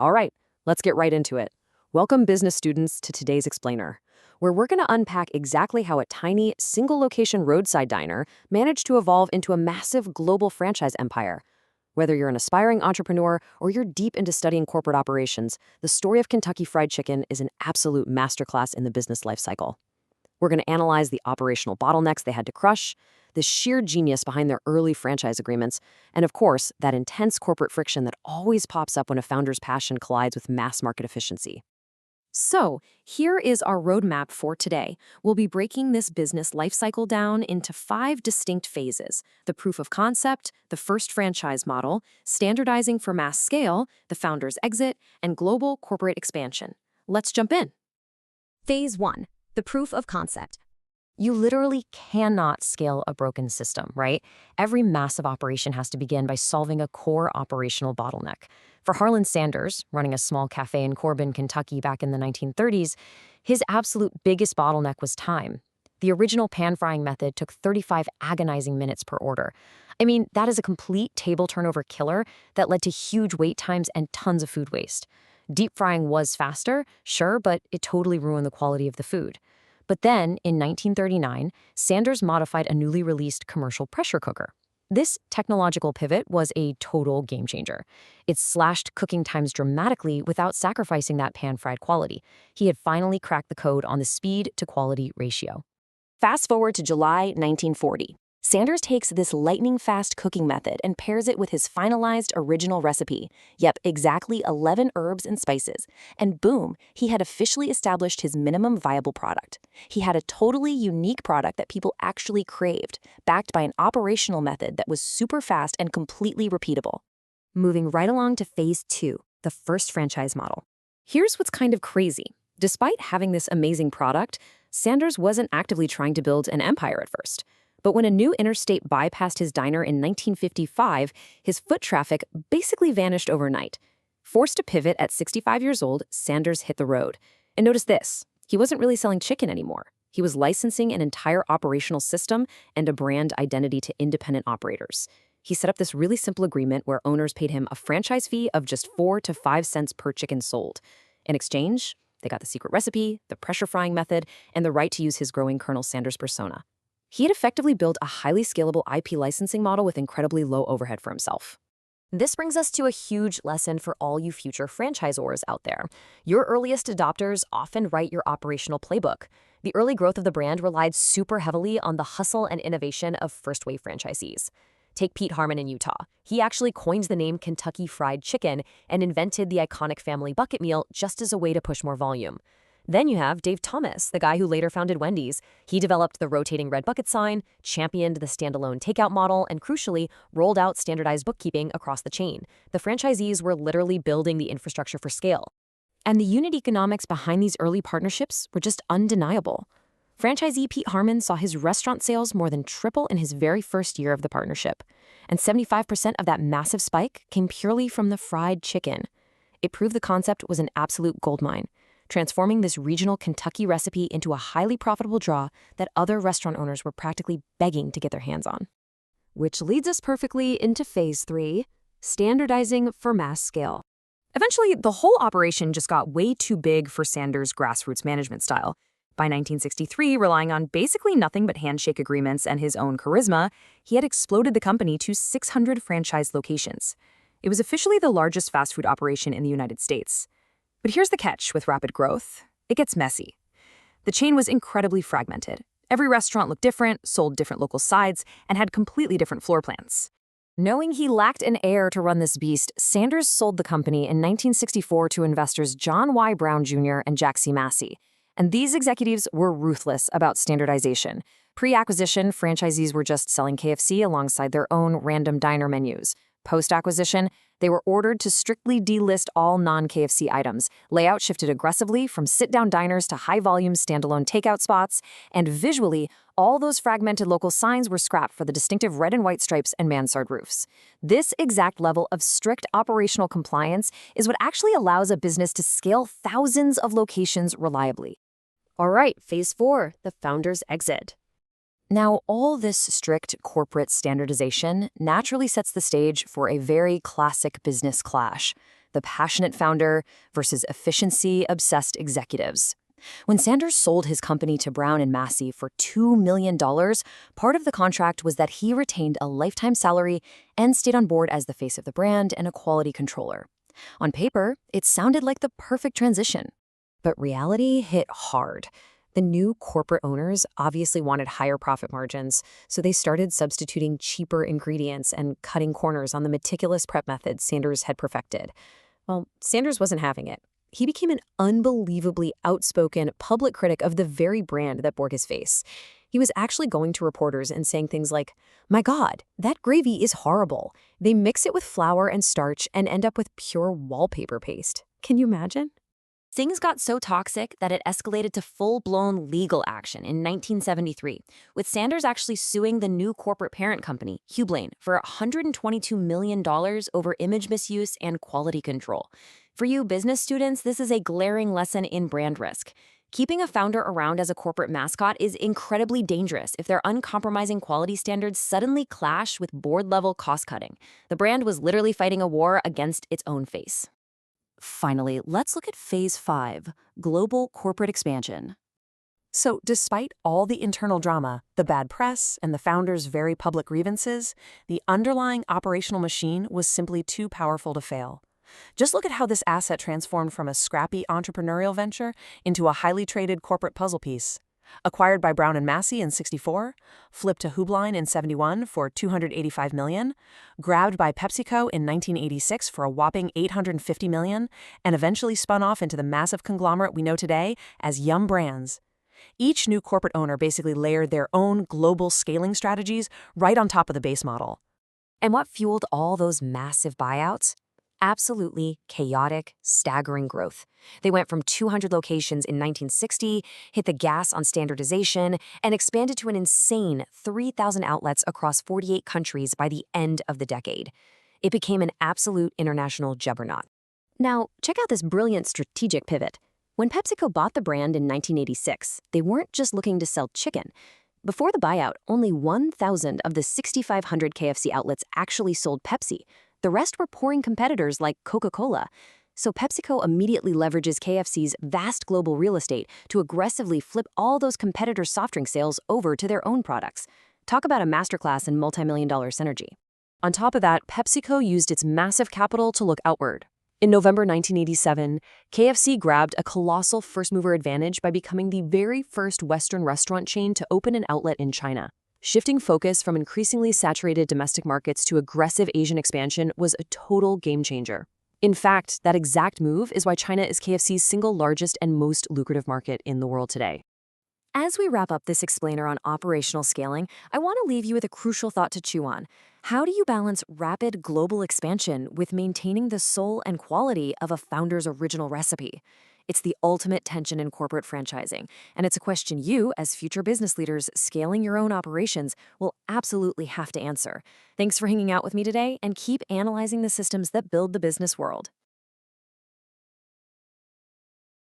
All right, let's get right into it. Welcome, business students, to today's Explainer, where we're going to unpack exactly how a tiny, single-location roadside diner managed to evolve into a massive global franchise empire. Whether you're an aspiring entrepreneur or you're deep into studying corporate operations, the story of Kentucky Fried Chicken is an absolute masterclass in the business life cycle. We're going to analyze the operational bottlenecks they had to crush, the sheer genius behind their early franchise agreements, and of course, that intense corporate friction that always pops up when a founder's passion collides with mass market efficiency. So, here is our roadmap for today. We'll be breaking this business life cycle down into 5 distinct phases: the proof of concept, the first franchise model, standardizing for mass scale, the founder's exit, and global corporate expansion. Let's jump in. Phase 1. The proof of concept. You literally cannot scale a broken system, right? Every massive operation has to begin by solving a core operational bottleneck. For Harland Sanders, running a small cafe in Corbin, Kentucky back in the 1930s, his absolute biggest bottleneck was time. The original pan-frying method took 35 agonizing minutes per order. I mean, that is a complete table turnover killer that led to huge wait times and tons of food waste. Deep frying was faster, sure, but it totally ruined the quality of the food. But then, in 1939, Sanders modified a newly released commercial pressure cooker. This technological pivot was a total game changer. It slashed cooking times dramatically without sacrificing that pan-fried quality. He had finally cracked the code on the speed-to-quality ratio. Fast forward to July 1940. Sanders takes this lightning-fast cooking method and pairs it with his finalized original recipe. Yep, exactly 11 herbs and spices. And boom, he had officially established his minimum viable product. He had a totally unique product that people actually craved, backed by an operational method that was super fast and completely repeatable. Moving right along to phase 2, the first franchise model. Here's what's kind of crazy. Despite having this amazing product, Sanders wasn't actively trying to build an empire at first. But when a new interstate bypassed his diner in 1955, his foot traffic basically vanished overnight. Forced to pivot at 65 years old, Sanders hit the road. And notice this, he wasn't really selling chicken anymore. He was licensing an entire operational system and a brand identity to independent operators. He set up this really simple agreement where owners paid him a franchise fee of just 4 to 5 cents per chicken sold. In exchange, they got the secret recipe, the pressure frying method, and the right to use his growing Colonel Sanders persona. He had effectively built a highly scalable IP licensing model with incredibly low overhead for himself. This brings us to a huge lesson for all you future franchisors out there. Your earliest adopters often write your operational playbook. The early growth of the brand relied super heavily on the hustle and innovation of first-wave franchisees. Take Pete Harmon in Utah. He actually coined the name Kentucky Fried Chicken and invented the iconic family bucket meal just as a way to push more volume. Then you have Dave Thomas, the guy who later founded Wendy's. He developed the rotating red bucket sign, championed the standalone takeout model, and crucially, rolled out standardized bookkeeping across the chain. The franchisees were literally building the infrastructure for scale. And the unit economics behind these early partnerships were just undeniable. Franchisee Pete Harmon saw his restaurant sales more than triple in his very first year of the partnership. And 75% of that massive spike came purely from the fried chicken. It proved the concept was an absolute goldmine, transforming this regional Kentucky recipe into a highly profitable draw that other restaurant owners were practically begging to get their hands on. Which leads us perfectly into phase 3, standardizing for mass scale. Eventually, the whole operation just got way too big for Sanders' grassroots management style. By 1963, relying on basically nothing but handshake agreements and his own charisma, he had exploded the company to 600 franchise locations. It was officially the largest fast food operation in the United States. But here's the catch with rapid growth. It gets messy. The chain was incredibly fragmented. Every restaurant looked different, sold different local sides, and had completely different floor plans. Knowing he lacked an heir to run this beast, Sanders sold the company in 1964 to investors John Y. Brown Jr. and Jack C. Massey. And these executives were ruthless about standardization. Pre-acquisition, franchisees were just selling KFC alongside their own random diner menus. Post-acquisition, they were ordered to strictly delist all non-KFC items. Layout shifted aggressively from sit-down diners to high-volume standalone takeout spots, and visually, all those fragmented local signs were scrapped for the distinctive red and white stripes and mansard roofs. This exact level of strict operational compliance is what actually allows a business to scale thousands of locations reliably. All right, phase 4, the founder's exit. Now, all this strict corporate standardization naturally sets the stage for a very classic business clash. the passionate founder versus efficiency-obsessed executives. When Sanders sold his company to Brown and Massey for $2 million, part of the contract was that he retained a lifetime salary and stayed on board as the face of the brand and a quality controller. On paper, it sounded like the perfect transition. But reality hit hard. The new corporate owners obviously wanted higher profit margins, so they started substituting cheaper ingredients and cutting corners on the meticulous prep methods Sanders had perfected. Well, Sanders wasn't having it. He became an unbelievably outspoken public critic of the very brand that bore his face. He was actually going to reporters and saying things like, "My God, that gravy is horrible. They mix it with flour and starch and end up with pure wallpaper paste." Can you imagine? Things got so toxic that it escalated to full-blown legal action in 1973, with Sanders actually suing the new corporate parent company, Hublane, for $122 million over image misuse and quality control. For you business students, this is a glaring lesson in brand risk. Keeping a founder around as a corporate mascot is incredibly dangerous if their uncompromising quality standards suddenly clash with board-level cost-cutting. The brand was literally fighting a war against its own face. Finally, let's look at Phase 5, global corporate expansion. So despite all the internal drama, the bad press, and the founder's very public grievances, the underlying operational machine was simply too powerful to fail. Just look at how this asset transformed from a scrappy entrepreneurial venture into a highly traded corporate puzzle piece. Acquired by Brown and Massey in '64, flipped to Hublane in '71 for $285 million, grabbed by PepsiCo in 1986 for a whopping $850 million, and eventually spun off into the massive conglomerate we know today as Yum Brands. Each new corporate owner basically layered their own global scaling strategies right on top of the base model. And what fueled all those massive buyouts? Absolutely chaotic, staggering growth. They went from 200 locations in 1960, hit the gas on standardization, and expanded to an insane 3,000 outlets across 48 countries by the end of the decade. It became an absolute international juggernaut. Now, check out this brilliant strategic pivot. When PepsiCo bought the brand in 1986, they weren't just looking to sell chicken. Before the buyout, only 1,000 of the 6,500 KFC outlets actually sold Pepsi. The rest were pouring competitors like Coca-Cola. So PepsiCo immediately leverages KFC's vast global real estate to aggressively flip all those competitors' soft drink sales over to their own products. Talk about a masterclass in multi-million-dollar synergy. On top of that, PepsiCo used its massive capital to look outward. In November 1987, KFC grabbed a colossal first-mover advantage by becoming the very first Western restaurant chain to open an outlet in China. Shifting focus from increasingly saturated domestic markets to aggressive Asian expansion was a total game-changer. In fact, that exact move is why China is KFC's single largest and most lucrative market in the world today. As we wrap up this explainer on operational scaling, I want to leave you with a crucial thought to chew on. How do you balance rapid global expansion with maintaining the soul and quality of a founder's original recipe? It's the ultimate tension in corporate franchising, and it's a question you, as future business leaders scaling your own operations, will absolutely have to answer. Thanks for hanging out with me today, and keep analyzing the systems that build the business world.